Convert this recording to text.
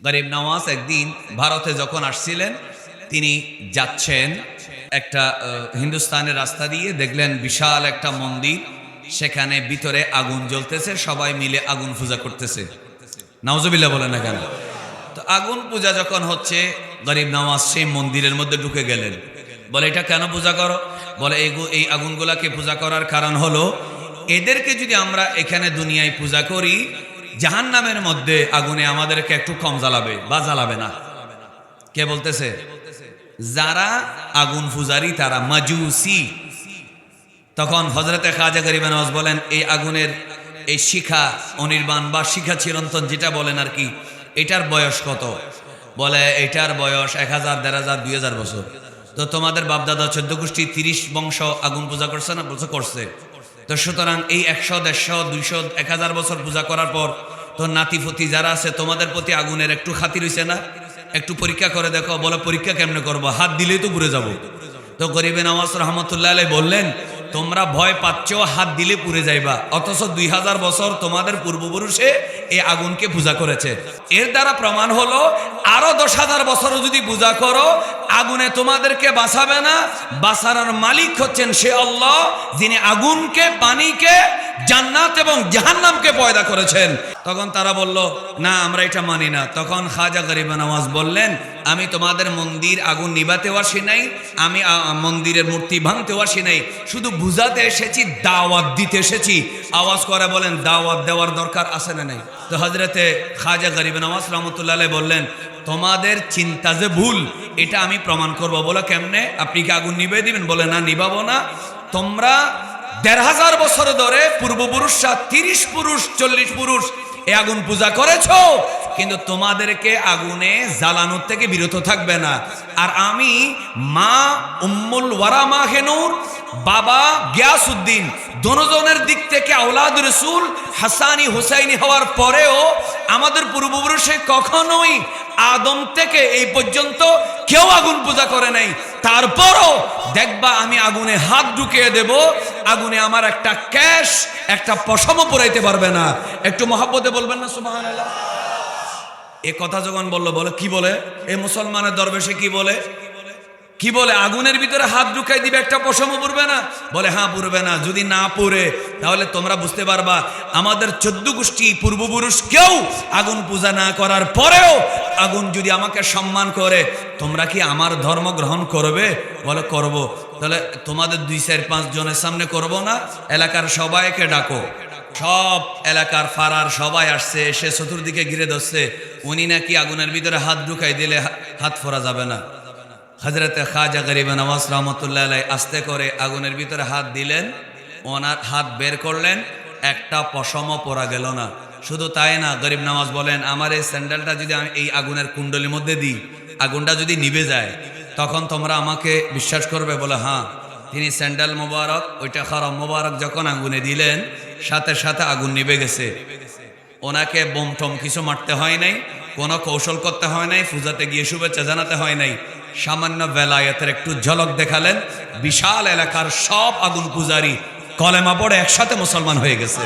গরিব নওয়াজ একদিন ভারতে যখন আসছিলেন, তিনি যাচ্ছেন একটা হিন্দুস্তানের রাস্তা দিয়ে, দেখলেন বিশাল একটা মন্দির, সেখানে ভিতরে আগুন জ্বলতেছে, সবাই মিলে আগুন পূজা করতেছে। নাউজুবিল্লাহ বলেন না কেন? তো আগুন পূজা যখন হচ্ছে, গরিব নওয়াজ সেই মন্দিরের মধ্যে ঢুকে গেলেন। বলে, এটা কেন পূজা করো? বলে, এই আগুনগুলাকে পূজা করার কারণ হলো, এদেরকে যদি আমরা এখানে দুনিয়ায় পূজা করি, জাহান্নামের মধ্যে আগুনে আমাদেরকে একটু কম জ্বালাবে বা জ্বালাবে না। কে বলতেছে? যারা আগুন পূজারী তারা মাজুসি। তখন হযরতে খাজা গরিব নওয়াজ বলেন, এই আগুনের এই শিখা অনির্বাণ বা শিখা চিরন্তন যেটা বলেন আর কি, এটার বয়স কত? বলে, এটার বয়স 1000, 1500, 2000 বছর। তো তোমাদের বাপদাদা 14 গোষ্ঠী 30 বংশ আগুন পূজা করছে না? বলছে করছে। তো সুতরাং এই 100, 150, 200, 1000 বছর পূজা করার পর তো নাতিপতি যারা আছে তোমাদের প্রতি আগুনের একটু খাতির হইছে না? একটু পরীক্ষা করে দেখো। বলে, পরীক্ষা কেমনে করবো? হাত দিলেই তো পুড়ে যাব। তো গরিবে নওয়াজ রহমতুল্লাহ আলাইহি বললেন, তোমরা ভয় পাচ্ছ হাত দিলে পুড়ে যাইবা, অথচ 2000 বছর তোমাদের পূর্বপুরুষে এই আগুনকে পূজা করেছে। এর দ্বারা প্রমাণ হলো আরো 10,000 বছরও যদি পূজা করো, আগুনে তোমাদেরকে বাঁচাবে না। বাঁচানোর মালিক হচ্ছেন সে আল্লাহ, যিনি আগুনকে, পানিকে, জান্নাত এবং জাহান্নামকে পয়দা করেছেন। তখন তারা বলল, না আমরা এটা মানি না। তখন খাজা গরিব নওয়াজ বললেন, আমি তোমাদের মন্দির আগুন নিভাতেও আসি নাই, আমি মন্দিরের মূর্তি ভাঙতেও আসি নাই, শুধু বুঝাতে এসেছি, দাওয়াত দিতে এসেছি। আওয়াজ করে বলেন, দাওয়াত দেওয়ার দরকার আছে না নাই? তো হযরতে খাজা গরিব নওয়াজ রহমতুল্লাহ আলাইহি বললেন, তোমাদের চিন্তা যে ভুল, এটা আমি প্রমাণ করব। বলে, কেমনে? আপনি কি আগুন নিভে দিবেন? বলে, না, নিভাবো না। তোমরা 1500 বছর ধরে পূর্বপুরুষরা 30 পুরুষ 40 পুরুষ এই আগুন পূজা করেছো, কিন্তু তোমাদেরকে আগুনে জ্বালানোর থেকে বিরত থাকবে না। আর আমি মা উম্মুল ওয়ারা মাহেনুর, বাবা গিয়াসউদ্দিন, দুজনের দিক থেকে আওলাদ রাসূল হাসানি হুসাইনি হওয়ার পরেও আমাদের পূর্বপুরুষে কখনোই আদম থেকে এই পর্যন্ত কেউ আগুন পূজা করে নাই। তারপরও দেখবা আমি আগুনে হাত ঢুকিয়ে দেব, আগুনে আমার একটা ক্যাশ, একটা পশমও পুরাইতে পারবে না। একটু মহব্বতে বলবেন না সুবহানাল্লাহ? এ কথা যখন বললো, বলে কি বলে? এই মুসলমানের দরবেশে কি বলে? কি বলে? আগুনের ভিতরে হাত ঢুকাই দিবে, একটা পশমও পুরবে না? বলে, হ্যাঁ পুরবে না। যদি না পুরে, তাহলে তোমরা বুঝতে পারবা আমাদের 14 গোষ্ঠী পূর্বপুরুষ কেউ আগুন পূজা না করার পরেও আগুন যদি আমাকে সম্মান করে, তোমরা কি আমার ধর্ম গ্রহণ করবে? বলে, করব। তাহলে তোমাদের 2-4-5 জনের সামনে করব না? এলাকার সবাইকে ডাকো। সব এলাকার ফারার সবাই আসছে, এসে চতুর্দিকে ঘিরে ধরছে। উনি নাকি আগুনের ভিতরে হাত ঢুকাই দিলে হাত ফোরা যাবে না। হযরতে খাজা গরিব নওয়াজ রহমতুল্লাহ আলাইহি আস্তে করে আগুনের ভিতরে হাত দিলেন, ওনার হাত বের করলেন, একটা পশমও পরা গেল না। শুধু তাই না, গরিব নওয়াজ বলেন, আমার এই স্যান্ডেলটা যদি আমি এই আগুনের কুণ্ডলীর মধ্যে দিই, আগুনটা যদি নিভে যায়, তখন তোমরা আমাকে বিশ্বাস করবে? বলে, হ্যাঁ। তিনি স্যান্ডেল মোবারক, ওইটা খরম মোবারক যখন আগুনে দিলেন, সাথে সাথে আগুন নিভে গেছে। ওনাকে বোম টম কিছু মারতে হয় নাই, কোনো কৌশল করতে হয় নাই, পূজাতে গিয়ে শুভেচ্ছা জানাতে হয় নাই। সামান্য বেলায়েতের একটু ঝলক দেখালেন, বিশাল এলাকার সব আগুন পূজারী কলেমা পড়ে একসাথে মুসলমান হয়ে গেছে।